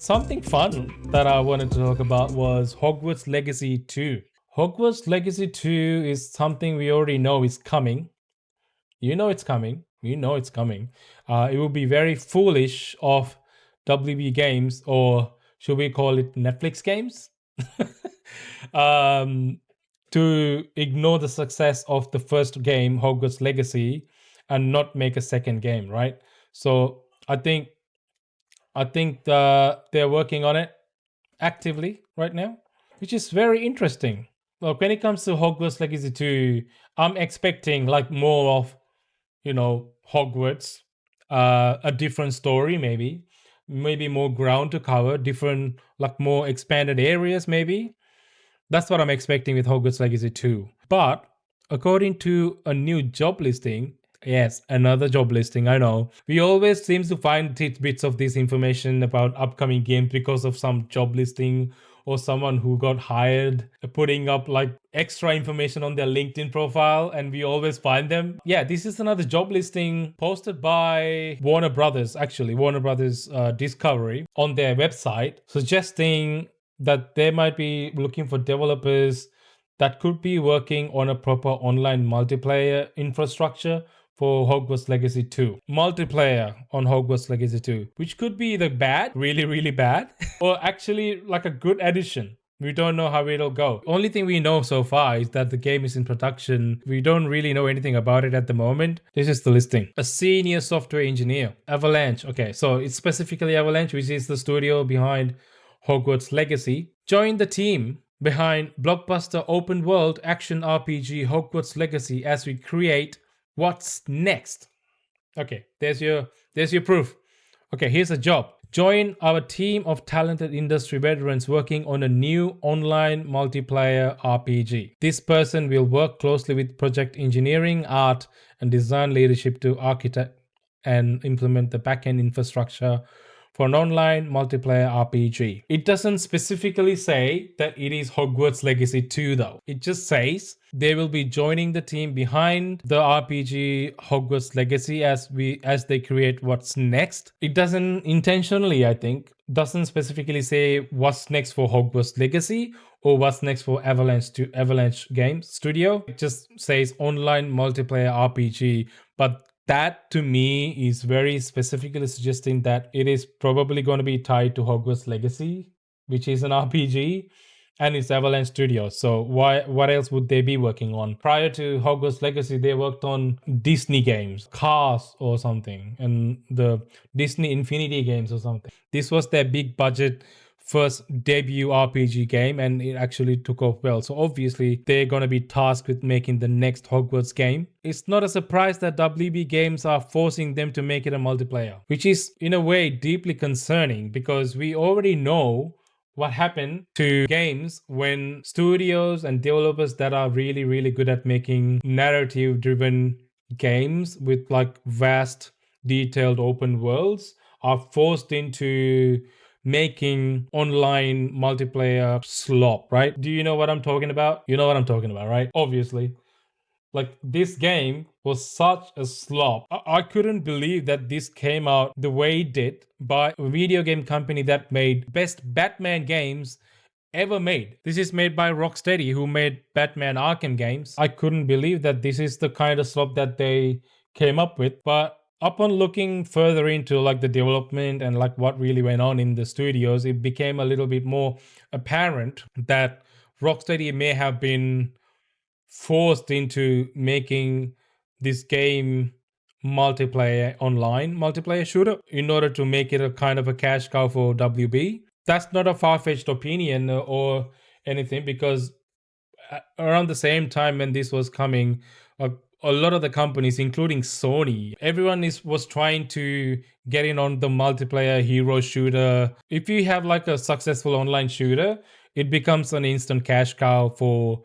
Something fun that I wanted to talk about was Hogwarts Legacy 2. Hogwarts Legacy 2 is something we already know is coming. You know it's coming. You know it's coming. It would be very foolish of WB Games, or should we call it Netflix Games, um, to ignore the success of the first game, Hogwarts Legacy, and not make a second game, right? So I think they're working on it actively right now, which is very interesting. Look, when it comes to Hogwarts Legacy 2, I'm expecting like more of, Hogwarts, a different story, maybe more ground to cover, different, like more expanded areas, maybe. That's what I'm expecting with Hogwarts Legacy 2. But according to a new job listing, yes, another job listing, I know. We always seem to find tidbits of this information about upcoming games because of some job listing or someone who got hired putting up like extra information on their LinkedIn profile, and we always find them. Yeah, this is another job listing posted by Warner Brothers, actually, Warner Brothers Discovery on their website, suggesting that they might be looking for developers that could be working on a proper online multiplayer infrastructure for Hogwarts Legacy 2. Multiplayer on Hogwarts Legacy 2, which could be either bad, really, really bad, or actually like a good addition. We don't know how it'll go. Only thing we know so far is that the game is in production. We don't really know anything about it at the moment. This is the listing. A senior software engineer. Avalanche. Okay, so it's specifically Avalanche, which is the studio behind Hogwarts Legacy. Joined the team behind blockbuster open world action RPG Hogwarts Legacy as we create what's next. Okay, there's your proof. Okay, here's a job. Join our team of talented industry veterans working on a new online multiplayer RPG. This person will work closely with project engineering, art, and design leadership to architect and implement the backend infrastructure for an online multiplayer RPG. It doesn't specifically say that it is Hogwarts Legacy 2 though. It just says they will be joining the team behind the RPG Hogwarts Legacy as they create what's next. It doesn't intentionally, I think, doesn't specifically say what's next for Hogwarts Legacy or what's next for Avalanche Games Studio. It just says online multiplayer RPG, but that to me is very specifically suggesting that it is probably going to be tied to Hogwarts Legacy, which is an RPG, and it's Avalanche Studios. So what else would they be working on? Prior to Hogwarts Legacy, they worked on Disney games, Cars or something, and the Disney Infinity games or something. This was their big budget first debut RPG game, and it actually took off well. So obviously they're going to be tasked with making the next Hogwarts game. It's not a surprise that WB Games are forcing them to make it a multiplayer, which is in a way deeply concerning because we already know what happened to games when studios and developers that are really, really good at making narrative driven games with like vast, detailed open worlds are forced into making online multiplayer slop, right? Do you know what I'm talking about? You know what I'm talking about, right? Obviously. Like, this game was such a slop. I couldn't believe that this came out the way it did by a video game company that made best Batman games ever made. This is made by Rocksteady, who made Batman Arkham games. I couldn't believe that this is the kind of slop that they came up with. But upon looking further into like the development and like what really went on in the studios, it became a little bit more apparent that Rocksteady may have been forced into making this game online multiplayer shooter in order to make it a kind of a cash cow for WB. That's not a far-fetched opinion or anything, because around the same time when this was coming, a lot of the companies, including Sony, everyone was trying to get in on the multiplayer hero shooter. If you have like a successful online shooter, it becomes an instant cash cow for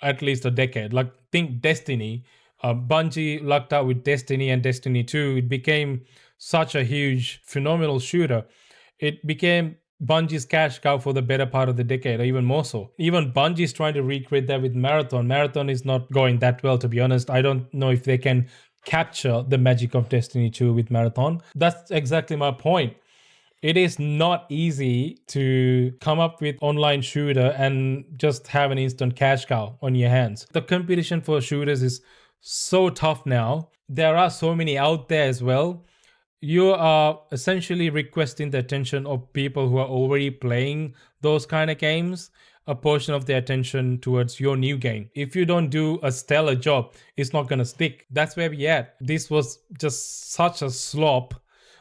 at least a decade. Like, think Destiny. Bungie lucked out with Destiny and Destiny 2. It became such a huge, phenomenal shooter. It became Bungie's cash cow for the better part of the decade, or even more so. Even Bungie is trying to recreate that with Marathon. Marathon is not going that well, to be honest. I don't know if they can capture the magic of Destiny 2 with Marathon. That's exactly my point. It is not easy to come up with online shooter and just have an instant cash cow on your hands. The competition for shooters is so tough now. There are so many out there as well. You are essentially requesting the attention of people who are already playing those kind of games, a portion of their attention towards your new game. If you don't do a stellar job, it's not going to stick. That's where we at. This was just such a slop.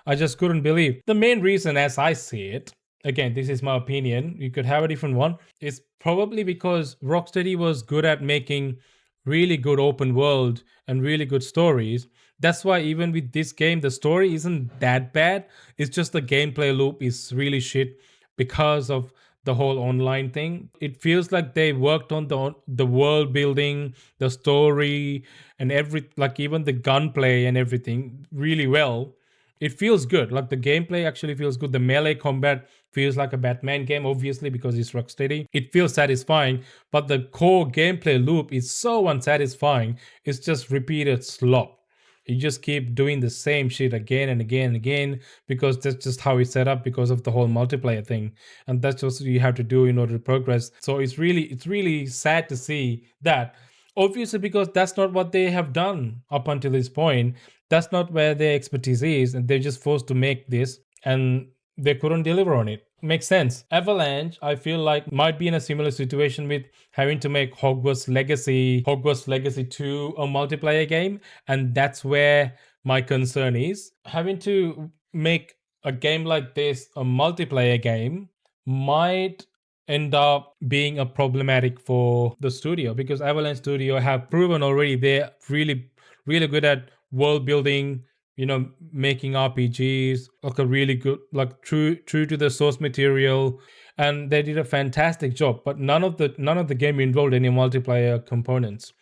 I just couldn't believe. The main reason, as I see it, again, this is my opinion, you could have a different one, is probably because Rocksteady was good at making really good open world and really good stories. That's why even with this game, the story isn't that bad. It's just the gameplay loop is really shit because of the whole online thing. It feels like they worked on the world building, the story, and even the gunplay and everything really well. It feels good. Like the gameplay actually feels good. The melee combat feels like a Batman game, obviously, because it's Rocksteady. It feels satisfying, but the core gameplay loop is so unsatisfying. It's just repeated slop. You just keep doing the same shit again and again and again because that's just how it's set up because of the whole multiplayer thing, and that's just what you have to do in order to progress. So it's really sad to see that. Obviously, because that's not what they have done up until this point. That's not where their expertise is, and they're just forced to make this, and they couldn't deliver on it. Makes sense. Avalanche, I feel like, might be in a similar situation with having to make Hogwarts Legacy 2 a multiplayer game, and that's where my concern is. Having to make a game like this a multiplayer game might end up being a problematic for the studio, because Avalanche Studio have proven already they're really good at world building, making RPGs, like a really good, like true to the source material, and they did a fantastic job. But none of the game involved any multiplayer components.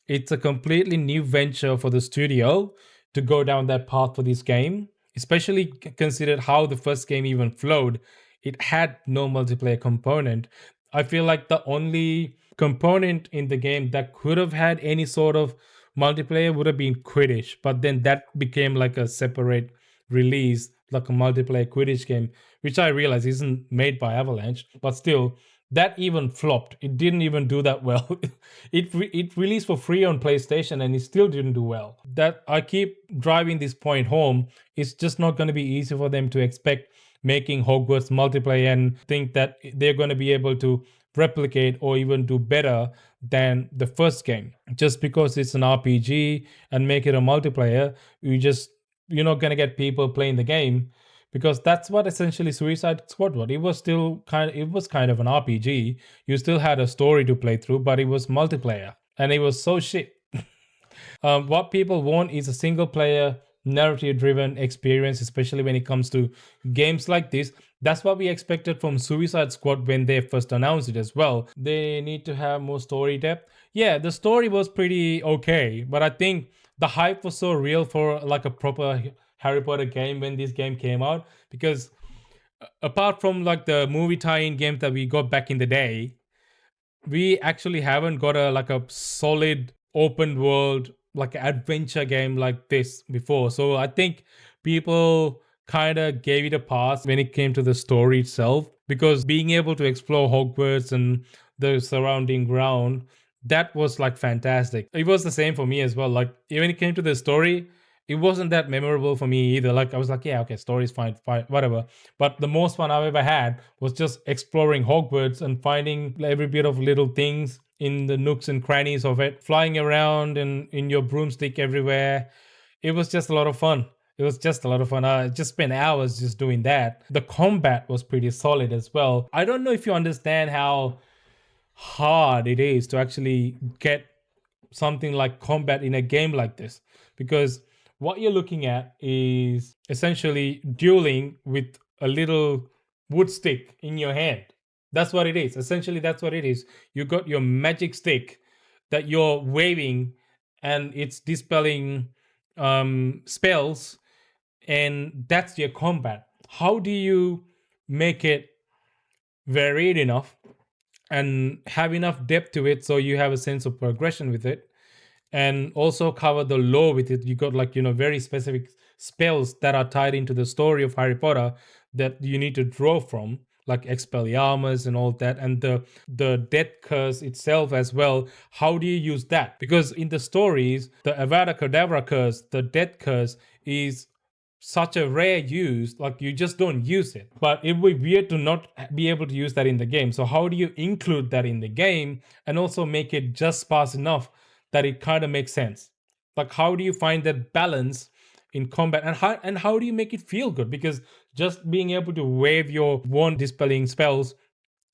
It's a completely new venture for the studio to go down that path for this game, especially considered how the first game even flowed. It had no multiplayer component. I feel like the only component in the game that could have had any sort of multiplayer would have been Quidditch, but then that became like a separate release, like a multiplayer Quidditch game, which I realize isn't made by Avalanche, but still, that even flopped. It didn't even do that well. It released for free on PlayStation and it still didn't do well. That I keep driving this point home. It's just not going to be easy for them to expect making Hogwarts multiplayer and think that they're going to be able to replicate or even do better than the first game. Just because it's an RPG and make it a multiplayer, you're not going to get people playing the game, because that's what essentially Suicide Squad was. It was kind of an RPG. You still had a story to play through, but it was multiplayer and it was so shit. What people want is a single player narrative driven experience, especially when it comes to games like this. That's what we expected from Suicide Squad when they first announced it as well. They need to have more story depth. Yeah, the story was pretty okay, but I think the hype was so real for like a proper Harry Potter game when this game came out, because apart from like the movie tie-in games that we got back in the day, we actually haven't got a solid open world like adventure game like this before. So I think people kind of gave it a pass when it came to the story itself, because being able to explore Hogwarts and the surrounding ground, that was like fantastic. It was the same for me as well. Like when it came to the story, it wasn't that memorable for me either. Like I was like, yeah, okay, story's fine, whatever. But the most fun I've ever had was just exploring Hogwarts and finding every bit of little things in the nooks and crannies of it, flying around and in your broomstick everywhere. It was just a lot of fun. It was just a lot of fun. I just spent hours just doing that. The combat was pretty solid as well. I don't know if you understand how hard it is to actually get something like combat in a game like this, because what you're looking at is essentially dueling with a little wood stick in your hand. That's what it is. Essentially, that's what it is. You got your magic stick that you're waving, and it's dispelling spells, and that's your combat. How do you make it varied enough and have enough depth to it so you have a sense of progression with it, and also cover the lore with it? You got very specific spells that are tied into the story of Harry Potter that you need to draw from, like Expelliarmus and all that, and the death curse itself as well. How do you use that? Because in the stories, the Avada Kedavra curse, the death curse, is such a rare use, like you just don't use it. But it would be weird to not be able to use that in the game. So how do you include that in the game and also make it just sparse enough that it kind of makes sense? Like how do you find that balance in combat, and how do you make it feel good? Because just being able to wave your wand dispelling spells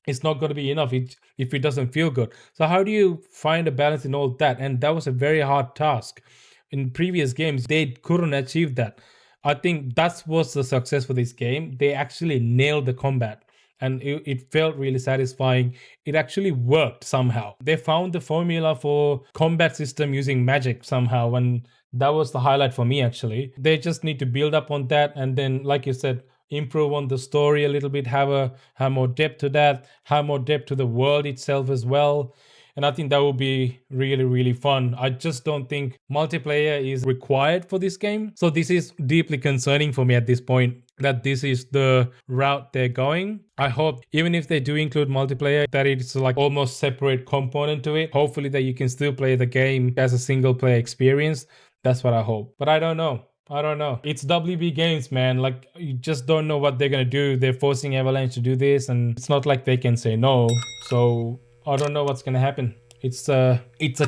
is not going to be enough if it doesn't feel good. So how do you find a balance in all that? And that was a very hard task. In previous games, they couldn't achieve that. I think that was the success for this game. They actually nailed the combat, and it felt really satisfying. It actually worked somehow. They found the formula for combat system using magic somehow, and that was the highlight for me actually. They just need to build up on that, and then, like you said, improve on the story a little bit, have more depth to that, have more depth to the world itself as well. And I think that will be really, really fun. I just don't think multiplayer is required for this game. So this is deeply concerning for me at this point, that this is the route they're going. I hope even if they do include multiplayer, that it's like almost separate component to it. Hopefully that you can still play the game as a single player experience. That's what I hope. But I don't know. It's WB Games, man. Like, you just don't know what they're going to do. They're forcing Avalanche to do this, and it's not like they can say no. So I don't know what's going to happen. It's a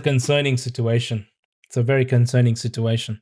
concerning situation. It's a very concerning situation.